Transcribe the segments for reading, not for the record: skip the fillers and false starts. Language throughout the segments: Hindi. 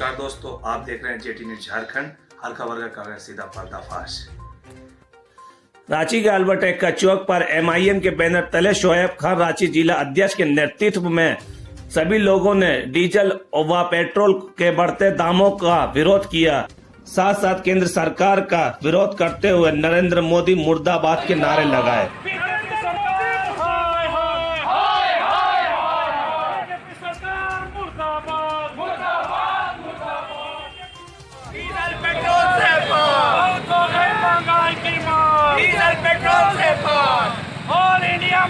नमस्कार दोस्तों, आप देख रहे हैं जेटी न्यूज झारखंड। हर खबर का कर रहे हैं सीधा पर्दाफाश। रांची के अल्बर्ट एक्का चौक पर एमआईएम के बैनर तले शोएब खान रांची जिला अध्यक्ष के नेतृत्व में सभी लोगों ने डीजल व पेट्रोल के बढ़ते दामों का विरोध किया। साथ साथ केंद्र सरकार का विरोध करते हुए नरेंद्र मोदी मुर्दाबाद के नारे लगाए। ऑल इंडिया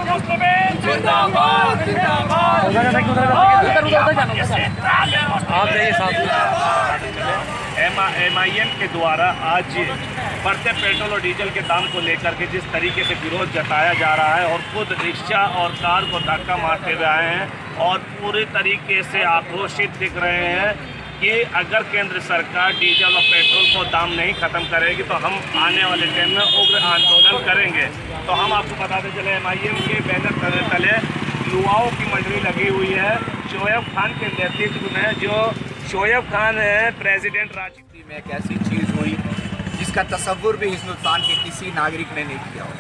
मुस्लिमीन जिंदाबाद जिंदाबाद। एमआईएम के द्वारा आज बढ़ते पेट्रोल और डीजल के दाम को लेकर के जिस तरीके से विरोध जताया जा रहा है और खुद रिक्शा और कार को धक्का मारते हुए आए हैं और पूरी तरीके से आक्रोशित दिख रहे हैं कि अगर केंद्र सरकार डीजल और पेट्रोल को दाम नहीं ख़त्म करेगी तो हम आने वाले टाइम में उग्र आंदोलन करेंगे। तो हम आपको बताते चले एमआईएम के बैनर तले युवाओं की मंडली लगी हुई है शोएब खान के नेतृत्व में। जो शोएब खान है प्रेसिडेंट रांची में, एक ऐसी चीज़ हुई जिसका तसव्वुर भी हिंदुस्तान के किसी नागरिक ने नहीं किया हो।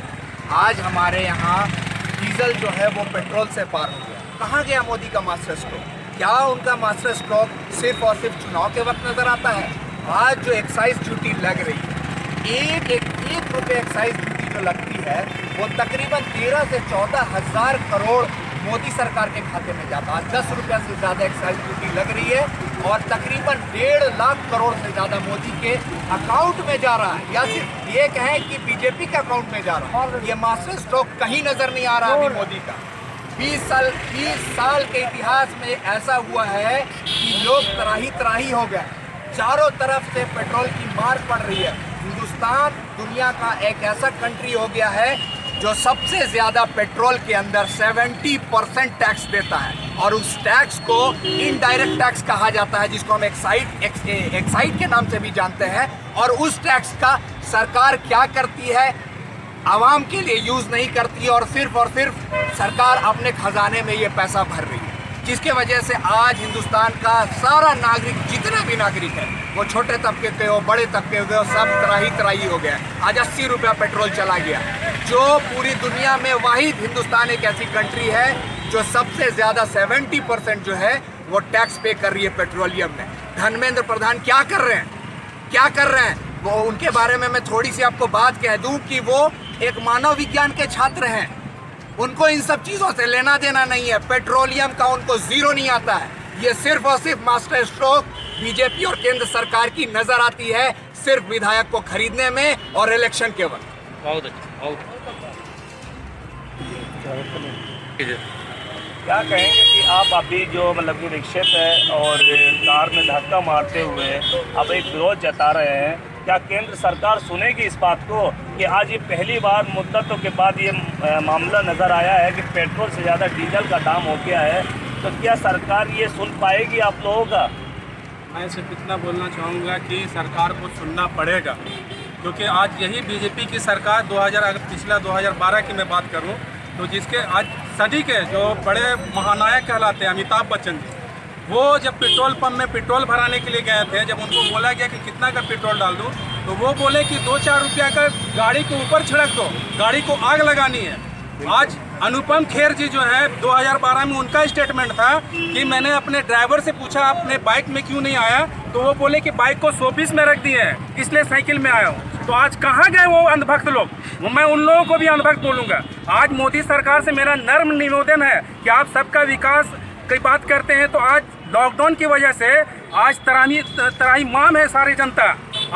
आज हमारे यहाँ डीजल जो है वो पेट्रोल से पार हो गया। कहाँ गया मोदी का मास्टर स्ट्रोक? क्या उनका मास्टर स्ट्रोक सिर्फ और सिर्फ चुनाव के वक्त नजर आता है? आज जो एक्साइज ड्यूटी लग रही है, एक रुपये एक्साइज ड्यूटी जो लगती है वो तकरीबन 13 से 14 हज़ार करोड़ मोदी सरकार के खाते में जाता है। 10 रुपये से ज़्यादा एक्साइज ड्यूटी लग रही है और तकरीबन 1.5 लाख करोड़ से ज़्यादा मोदी के अकाउंट में जा रहा है। या सिर्फ ये कहें कि बीजेपी के अकाउंट में जा रहा है। ये मास्टर स्ट्रोक कहीं नज़र नहीं आ रहा अभी मोदी का। 20 साल के इतिहास में ऐसा हुआ है कि लोग त्राही हो गए। चारों तरफ से पेट्रोल की मार पड़ रही है। हिंदुस्तान दुनिया का एक ऐसा कंट्री हो गया है जो सबसे ज़्यादा पेट्रोल के अंदर 70% टैक्स देता है और उस टैक्स को इनडायरेक्ट टैक्स कहा जाता है, जिसको हम एक्साइड के नाम से भी जानते हैं। और उस टैक्स का सरकार क्या करती है? आवाम के लिए यूज़ नहीं करती और सिर्फ सरकार अपने खजाने में ये पैसा भर रही है, जिसके वजह से आज हिंदुस्तान का सारा नागरिक, जितने भी नागरिक है, वो छोटे तबके के हो, बड़े तबके के हो, सब त्राही हो गया। आज 80 रुपया पेट्रोल चला गया। जो पूरी दुनिया में वाहिद हिंदुस्तान एक ऐसी कंट्री है जो सबसे ज़्यादा 70% जो है वो टैक्स पे कर रही है पेट्रोलियम में। धर्मेंद्र प्रधान क्या कर रहे हैं? वो उनके बारे में मैं थोड़ी सी आपको बात कह दूं कि वो एक मानव विज्ञान के छात्र हैं। उनको इन सब चीज़ों से लेना देना नहीं है। पेट्रोलियम का उनको जीरो नहीं आता है। ये सिर्फ और सिर्फ मास्टर स्ट्रोक बीजेपी और केंद्र सरकार की नज़र आती है, सिर्फ विधायक को खरीदने में और इलेक्शन के वक्त। बहुत अच्छा। क्या कहेंगे कि आप अभी जो मतलब कि रिक्शे पे और कार में धक्का मारते हुए अब एक विरोध जता रहे हैं, क्या केंद्र सरकार सुनेगी इस बात को कि आज ये पहली बार मुद्दतों के बाद ये मामला नज़र आया है कि पेट्रोल से ज़्यादा डीजल का दाम हो गया है? तो क्या सरकार ये सुन पाएगी आप लोगों का? मैं सिर्फ इतना बोलना चाहूँगा कि सरकार को सुनना पड़ेगा, क्योंकि आज यही बीजेपी की सरकार पिछला 2012 की मैं बात करूँ तो जिसके आज सदी के जो बड़े महानायक कहलाते हैं अमिताभ बच्चन जी, वो जब पेट्रोल पंप में पेट्रोल भराने के लिए गए थे, जब उनको बोला गया कि कितना का पेट्रोल डाल दूं, तो वो बोले कि 2-4 रुपया का गाड़ी के ऊपर छिड़क दो, गाड़ी को आग लगानी है। आज अनुपम खेर जी जो है 2012 में उनका स्टेटमेंट था कि मैंने अपने ड्राइवर से पूछा अपने बाइक में क्यों नहीं आया, तो वो बोले कि बाइक को शोपीस में रख दिए हैं इसलिए साइकिल में आया हूँ। तो आज कहाँ गए वो अंधभक्त लोग? मैं उन लोगों को भी अंधभक्त बोलूँगा। आज मोदी सरकार से मेरा नर्म निवेदन है कि आप सबका विकास की बात करते हैं, तो आज लॉकडाउन की वजह से आज तराही माम है सारी जनता।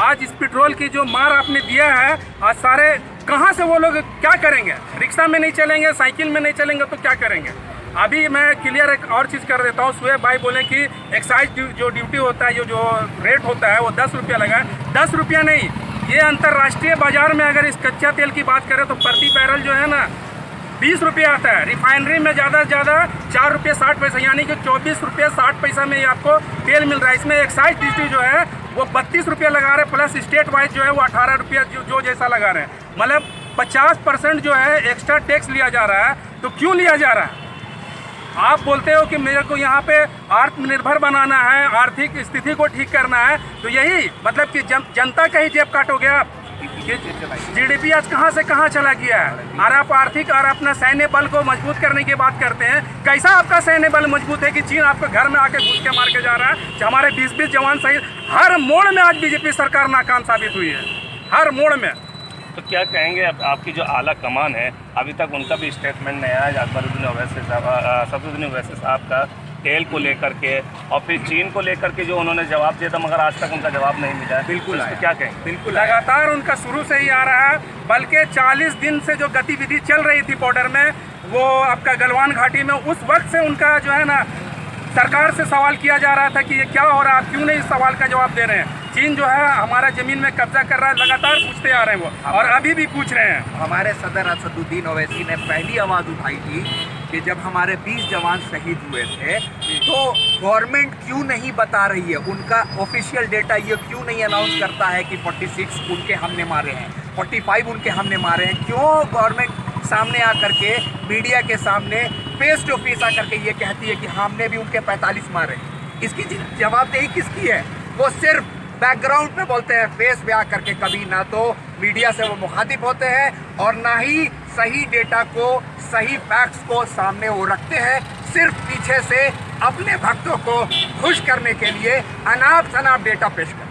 आज इस पेट्रोल की जो मार आपने दिया है, आज सारे कहाँ से वो लोग क्या करेंगे? रिक्शा में नहीं चलेंगे, साइकिल में नहीं चलेंगे तो क्या करेंगे? अभी मैं क्लियर एक और चीज़ कर देता हूँ। शोएब भाई बोले कि एक्साइज जो ड्यूटी होता है, जो रेट होता है वो 10 रुपया लगा है। 10 रुपया नहीं, ये अंतर्राष्ट्रीय बाजार में अगर इस कच्चा तेल की बात करें तो प्रति बैरल जो है ना 20 रुपये आता है। रिफाइनरी में ज़्यादा से ज़्यादा 4 रुपये 60 पैसा, यानी कि 24 रुपये 60 पैसा में आपको तेल मिल रहा है। इसमें एक्साइज ड्यूटी जो है वो 32 रुपये लगा रहे हैं, प्लस स्टेट वाइज जो है वो 18 रुपये जो जैसा लगा रहे हैं। मतलब 50% जो है एक्स्ट्रा टैक्स लिया जा रहा है। तो क्यों लिया जा रहा है? आप बोलते हो कि मेरे को यहाँ पे आत्मनिर्भर बनाना है, आर्थिक स्थिति को ठीक करना है, तो यही मतलब कि जनता का ही जेब काटोगे आप। जीडीपी आज कहाँ से कहाँ चला गया है। और आप आर्थिक और अपना सैन्य बल को मजबूत करने की बात करते हैं। कैसा आपका सैन्य बल मजबूत है कि चीन आपके घर में आके घुस के मार के जा रहा है। हमारे 20-20 जवान शहीद, हर मोड़ में आज बीजेपी सरकार नाकाम साबित हुई है, हर मोड़ में। तो क्या कहेंगे आपकी जो आला कमान है, अभी तक उनका भी स्टेटमेंट नहीं आया सफदरुद्दीन ओवैसी साहब का तेल को लेकर के, और फिर चीन को लेकर के जो उन्होंने जवाब दिया था, मगर आज तक उनका जवाब नहीं मिला है। बिल्कुल तो क्या कहेंगे? बिल्कुल लगातार उनका शुरू से ही आ रहा है, बल्कि 40 दिन से जो गतिविधि चल रही थी बॉर्डर में, वो आपका गलवान घाटी में, उस वक्त से उनका जो है ना सरकार से सवाल किया जा रहा था कि ये क्या हो रहा है, आप क्यों नहीं इस सवाल का जवाब दे रहे हैं। चीन जो है हमारा जमीन में कब्जा कर रहा है, लगातार पूछते आ रहे हैं वो, और अभी भी पूछ रहे हैं। हमारे सदर असदुद्दीन ओवैसी ने पहली आवाज़ उठाई थी कि जब हमारे 20 जवान शहीद हुए थे तो गवर्नमेंट क्यों नहीं बता रही है, उनका ऑफिशियल डेटा ये क्यों नहीं अनाउंस करता है कि 46 उनके हमने मारे हैं, 45 उनके हमने मारे हैं। क्यों गवर्नमेंट सामने आकर के, मीडिया के सामने फेस टू फेस आकर के ये कहती है कि हमने भी उनके 45 मारे। इसकी जवाबदेही किसकी है? वो सिर्फ बैकग्राउंड में बोलते हैं, फेस पे आकर के कभी ना तो मीडिया से वो मुखातिब होते हैं और ना ही सही डेटा को, सही फैक्ट्स को सामने वो रखते हैं। सिर्फ पीछे से अपने भक्तों को खुश करने के लिए अनाप शनाप डेटा पेश करते हैं।